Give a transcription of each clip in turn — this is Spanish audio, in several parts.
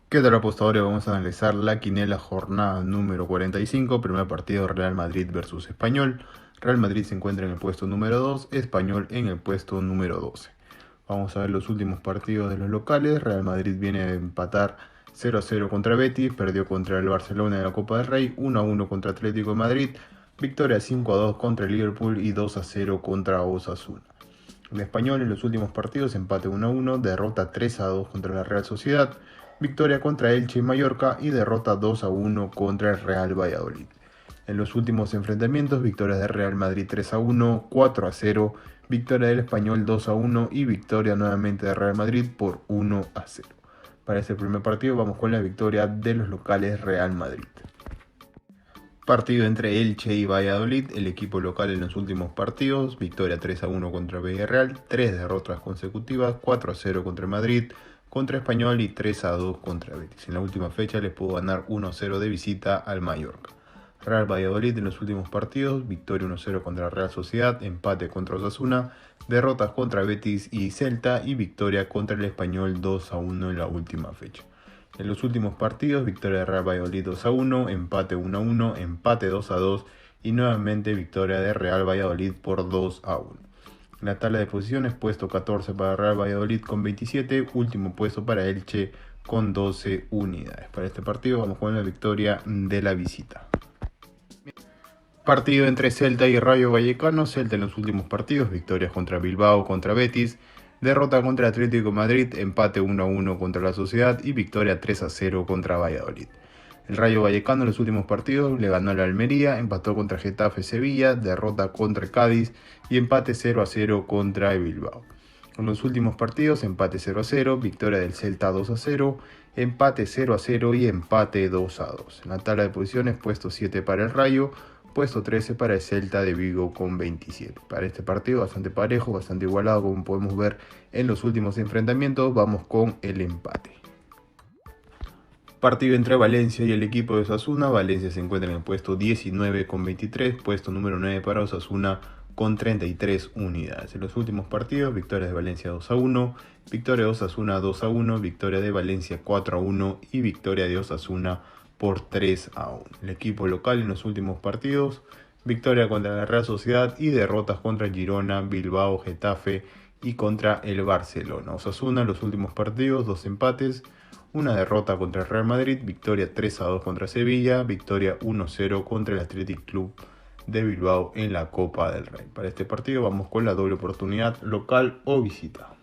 ¿Qué tal, apostadores? Vamos a analizar la quinela jornada número 45, primer partido Real Madrid versus Español. Real Madrid se encuentra en el puesto número 2, Español en el puesto número 12. Vamos a ver los últimos partidos de los locales. Real Madrid viene a empatar 0-0 contra Betis, perdió contra el Barcelona en la Copa del Rey, 1-1 contra Atlético de Madrid, victoria 5-2 contra el Liverpool y 2-0 contra Osasuna. El Español en los últimos partidos empate 1-1, derrota 3-2 contra la Real Sociedad, victoria contra Elche y Mallorca y derrota 2-1 contra el Real Valladolid. En los últimos enfrentamientos, victorias del Real Madrid 3-1, 4-0, victoria del Español 2-1 y victoria nuevamente del Real Madrid por 1-0. Para este primer partido vamos con la victoria de los locales Real Madrid. Partido entre Elche y Valladolid, el equipo local en los últimos partidos, victoria 3-1 contra Villarreal, 3 derrotas consecutivas, 4-0 contra Madrid, contra Español y 3-2 contra Betis. En la última fecha les pudo ganar 1-0 de visita al Mallorca. Real Valladolid en los últimos partidos, victoria 1-0 contra la Real Sociedad, empate contra Osasuna, derrotas contra Betis y Celta y victoria contra el Español 2-1 en la última fecha. En los últimos partidos, victoria de Real Valladolid 2-1, empate 1-1, empate 2-2 y nuevamente victoria de Real Valladolid por 2-1. En la tabla de posiciones, puesto 14 para Real Valladolid con 27, último puesto para Elche con 12 unidades. Para este partido vamos con la victoria de la visita. Partido entre Celta y Rayo Vallecano. Celta en los últimos partidos, victorias contra Bilbao, contra Betis, derrota contra Atlético de Madrid, empate 1-1 contra la Sociedad y victoria 3-0 contra Valladolid. El Rayo Vallecano en los últimos partidos le ganó a la Almería, empató contra Getafe Sevilla, derrota contra Cádiz y empate 0-0 contra el Bilbao. En los últimos partidos, empate 0-0, victoria del Celta 2-0, empate 0-0 y empate 2-2. En la tabla de posiciones, puesto 7 para el Rayo, puesto 13 para el Celta de Vigo con 27. Para este partido bastante parejo, bastante igualado como podemos ver en los últimos enfrentamientos, vamos con el empate. Partido entre Valencia y el equipo de Osasuna. Valencia se encuentra en el puesto 19 con 23, puesto número 9 para Osasuna con 33 unidades. En los últimos partidos, victoria de Valencia 2-1, victoria de Osasuna 2-1, victoria de Valencia 4-1 y victoria de Osasuna por 3-1. El equipo local en los últimos partidos, victoria contra la Real Sociedad y derrotas contra Girona, Bilbao, Getafe y contra el Barcelona. Osasuna en los últimos partidos, 2 empates, una derrota contra el Real Madrid, victoria 3-2 contra Sevilla, victoria 1-0 contra el Athletic Club de Bilbao en la Copa del Rey. Para este partido vamos con la doble oportunidad, local o visita.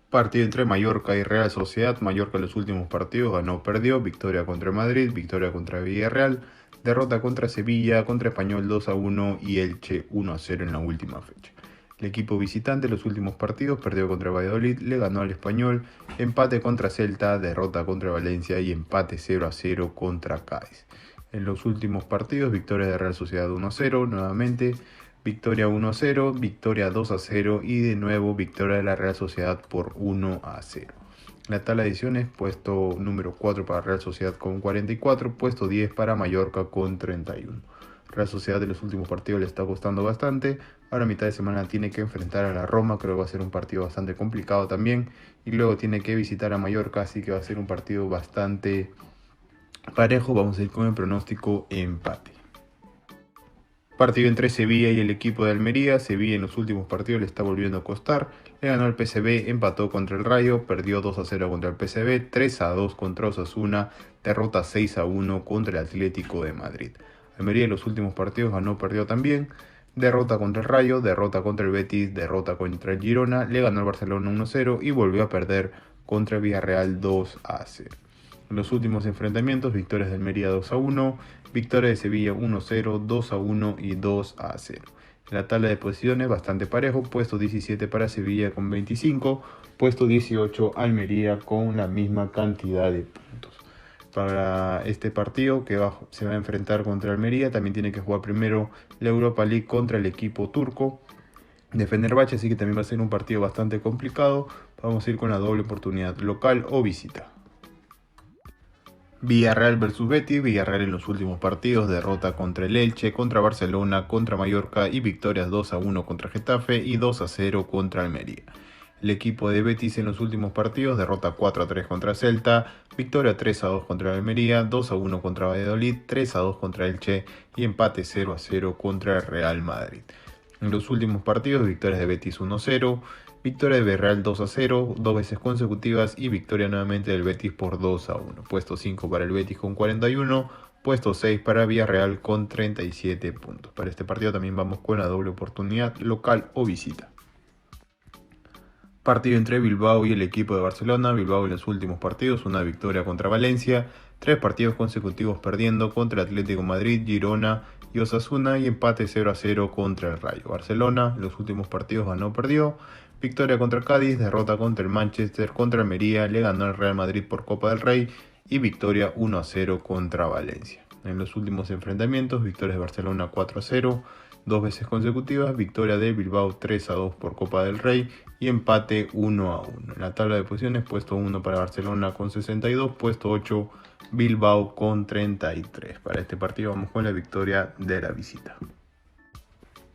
Partido entre Mallorca y Real Sociedad. Mallorca en los últimos partidos ganó o perdió, victoria contra Madrid, victoria contra Villarreal, derrota contra Sevilla, contra Español 2-1 y Elche 1-0 en la última fecha. El equipo visitante en los últimos partidos perdió contra Valladolid, le ganó al Español, empate contra Celta, derrota contra Valencia y empate 0-0 contra Cádiz. En los últimos partidos, victoria de Real Sociedad 1-0 nuevamente, victoria 1-0, victoria 2-0 y de nuevo victoria de la Real Sociedad por 1-0. En la tabla de ediciones, puesto número 4 para Real Sociedad con 44, puesto 10 para Mallorca con 31. Real Sociedad en los últimos partidos le está costando bastante. Ahora a mitad de semana tiene que enfrentar a la Roma, creo que va a ser un partido bastante complicado también. Y luego tiene que visitar a Mallorca, así que va a ser un partido bastante parejo. Vamos a ir con el pronóstico empate. Partido entre Sevilla y el equipo de Almería. Sevilla en los últimos partidos le está volviendo a costar. Le ganó al PSV, empató contra el Rayo, perdió 2-0 contra el PSV, 3-2 contra Osasuna, derrota 6-1 contra el Atlético de Madrid. Almería en los últimos partidos ganó, perdió también. Derrota contra el Rayo, derrota contra el Betis, derrota contra el Girona, le ganó al Barcelona 1-0 y volvió a perder contra el Villarreal 2-0. En los últimos enfrentamientos, victorias de Almería 2-1, victoria de Sevilla 1-0, 2-1 y 2-0. En la tabla de posiciones bastante parejo, puesto 17 para Sevilla con 25, puesto 18 Almería con la misma cantidad de puntos. Para este partido que se va a enfrentar contra Almería, también tiene que jugar primero la Europa League contra el equipo turco de Fenerbahce, así que también va a ser un partido bastante complicado. Vamos a ir con la doble oportunidad, local o visita. Villarreal versus Betis. Villarreal en los últimos partidos, derrota contra el Elche, contra Barcelona, contra Mallorca y victorias 2-1 contra Getafe y 2-0 contra Almería. El equipo de Betis en los últimos partidos: derrota 4-3 contra Celta, victoria 3-2 contra Almería, 2-1 contra Valladolid, 3-2 contra Elche y empate 0-0 contra el Real Madrid. En los últimos partidos: victorias de Betis 1-0, victoria de Villarreal 2-0, dos veces consecutivas, y victoria nuevamente del Betis por 2-1. Puesto 5 para el Betis con 41, puesto 6 para Villarreal con 37 puntos. Para este partido también vamos con la doble oportunidad, local o visita. Partido entre Bilbao y el equipo de Barcelona. Bilbao en los últimos partidos: una victoria contra Valencia, 3 partidos consecutivos perdiendo contra el Atlético de Madrid, Girona y Osasuna, y empate 0-0 contra el Rayo. Barcelona en los últimos partidos ganó, perdió, victoria contra Cádiz, derrota contra el Manchester, contra Almería, le ganó al Real Madrid por Copa del Rey y victoria 1-0 contra Valencia. En los últimos enfrentamientos: victorias de Barcelona 4-0, dos veces consecutivas, victoria de Bilbao 3-2 por Copa del Rey y empate 1-1. En la tabla de posiciones: puesto 1 para Barcelona con 62, puesto 8 Bilbao con 33. Para este partido vamos con la victoria de la visita.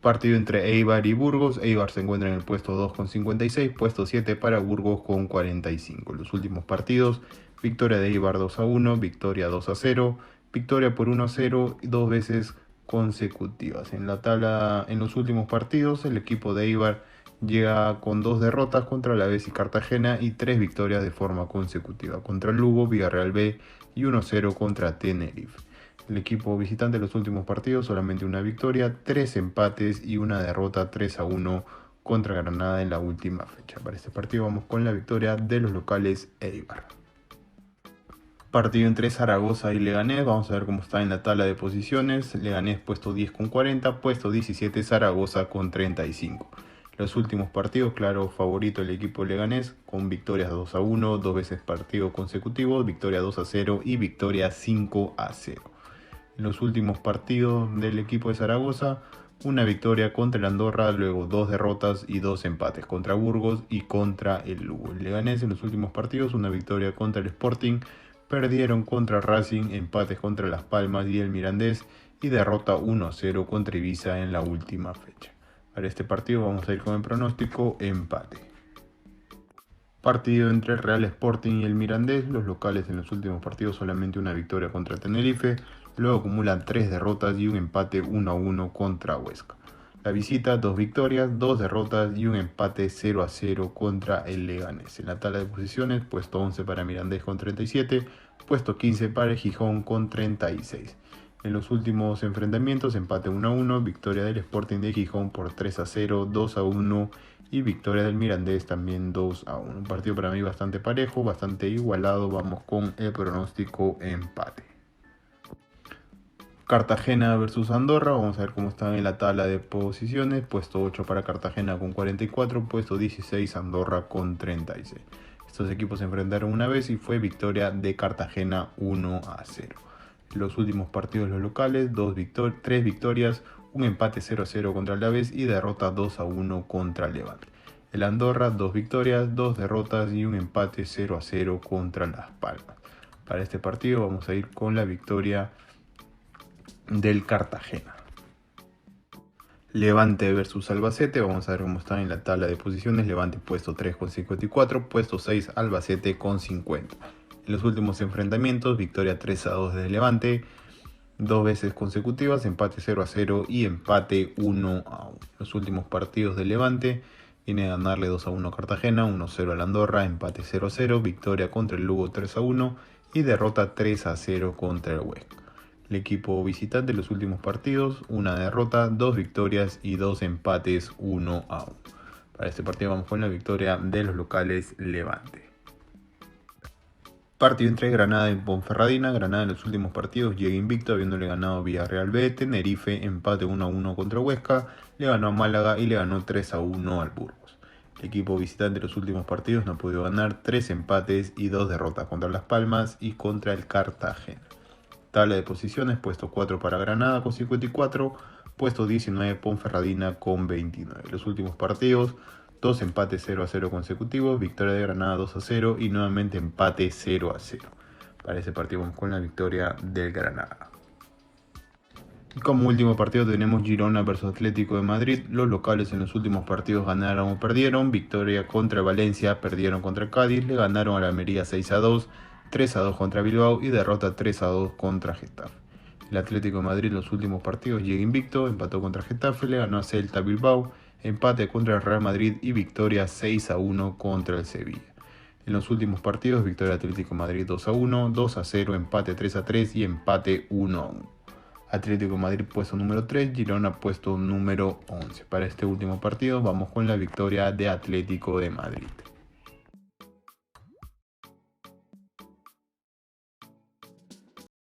Partido entre Eibar y Burgos. Eibar se encuentra en el puesto 2 con 56, puesto 7 para Burgos con 45. En los últimos partidos: victoria de Eibar 2-1, victoria 2-0, victoria por 1-0 y dos veces consecutivas. En la tabla, en los últimos partidos, el equipo de Eibar llega con 2 derrotas contra Alavés y Cartagena y 3 victorias de forma consecutiva contra Lugo, Villarreal B y 1-0 contra Tenerife. El equipo visitante en los últimos partidos: solamente una victoria, 3 empates y una derrota 3-1 contra Granada en la última fecha. Para este partido vamos con la victoria de los locales Eibar. Partido entre Zaragoza y Leganés. Vamos a ver cómo está en la tabla de posiciones. Leganés puesto 10 con 40, puesto 17 Zaragoza con 35. Los últimos partidos: claro favorito el equipo Leganés, con victorias 2-1, dos veces partidos consecutivos, victoria 2-0 y victoria 5-0. En los últimos partidos del equipo de Zaragoza: una victoria contra el Andorra, luego 2 derrotas y 2 empates contra Burgos y contra el Lugo. El Leganés en los últimos partidos: una victoria contra el Sporting, perdieron contra Racing, empates contra Las Palmas y el Mirandés y derrota 1-0 contra Ibiza en la última fecha. Para este partido vamos a ir con el pronóstico empate. Partido entre el Real Sporting y el Mirandés. Los locales en los últimos partidos: solamente una victoria contra Tenerife, luego acumulan 3 derrotas y un empate 1-1 contra Huesca. La visita: 2 victorias, 2 derrotas y un empate 0-0 contra el Leganés. En la tabla de posiciones: puesto 11 para Mirandés con 37, puesto 15 para el Gijón con 36. En los últimos enfrentamientos: empate 1-1, victoria del Sporting de Gijón por 3-0, 2-1 y victoria del Mirandés también 2-1. Un partido para mí bastante parejo, bastante igualado. Vamos con el pronóstico empate. Cartagena versus Andorra. Vamos a ver cómo están en la tabla de posiciones. Puesto 8 para Cartagena con 44, puesto 16 Andorra con 36. Estos equipos se enfrentaron una vez y fue victoria de Cartagena 1-0. Los últimos partidos los locales: 3 victorias, un empate 0-0 contra el Alavés y derrota 2-1 contra el Levante. El Andorra: 2 victorias, 2 derrotas y un empate 0-0 contra Las Palmas. Para este partido vamos a ir con la victoria del Cartagena. Levante versus Albacete. Vamos a ver cómo están en la tabla de posiciones. Levante puesto 3 con 54, puesto 6 Albacete con 50. En los últimos enfrentamientos: victoria 3-2 de Levante, 2 veces consecutivas, empate 0-0 y empate 1-1. Los últimos partidos de Levante: viene a ganarle 2-1 a Cartagena, 1-0 al Andorra, empate 0-0, victoria contra el Lugo 3-1 y derrota 3-0 contra el Huesca. El equipo visitante en los últimos partidos: una derrota, 2 victorias y 2 empates 1-1. Para este partido vamos con la victoria de los locales Levante. Partido entre Granada y Ponferradina. Granada en los últimos partidos llega invicto, habiéndole ganado Villarreal B, Tenerife, empate 1-1 contra Huesca, le ganó a Málaga y le ganó 3-1 al Burgos. El equipo visitante en los últimos partidos no ha podido ganar, 3 empates y 2 derrotas contra Las Palmas y contra el Cartagena. Tabla de posiciones: puesto 4 para Granada con 54, puesto 19 Ponferradina con 29. Los últimos partidos: 2 empates 0-0 consecutivos, victoria de Granada 2-0 y nuevamente empate 0-0. Para ese partido vamos con la victoria del Granada. Y como último partido tenemos Girona versus Atlético de Madrid. Los locales en los últimos partidos ganaron o perdieron. Victoria contra Valencia, perdieron contra Cádiz, le ganaron a la Almería 6-2, 3-2 contra Bilbao y derrota 3-2 contra Getafe. El Atlético de Madrid en los últimos partidos llega invicto, empató contra Getafe, le ganó a Celta Bilbao, empate contra el Real Madrid y victoria 6-1 contra el Sevilla. En los últimos partidos, victoria Atlético de Madrid 2-1, 2-0, empate 3-3 y empate 1-1. Atlético de Madrid puesto número 3, Girona puesto número 11. Para este último partido vamos con la victoria de Atlético de Madrid.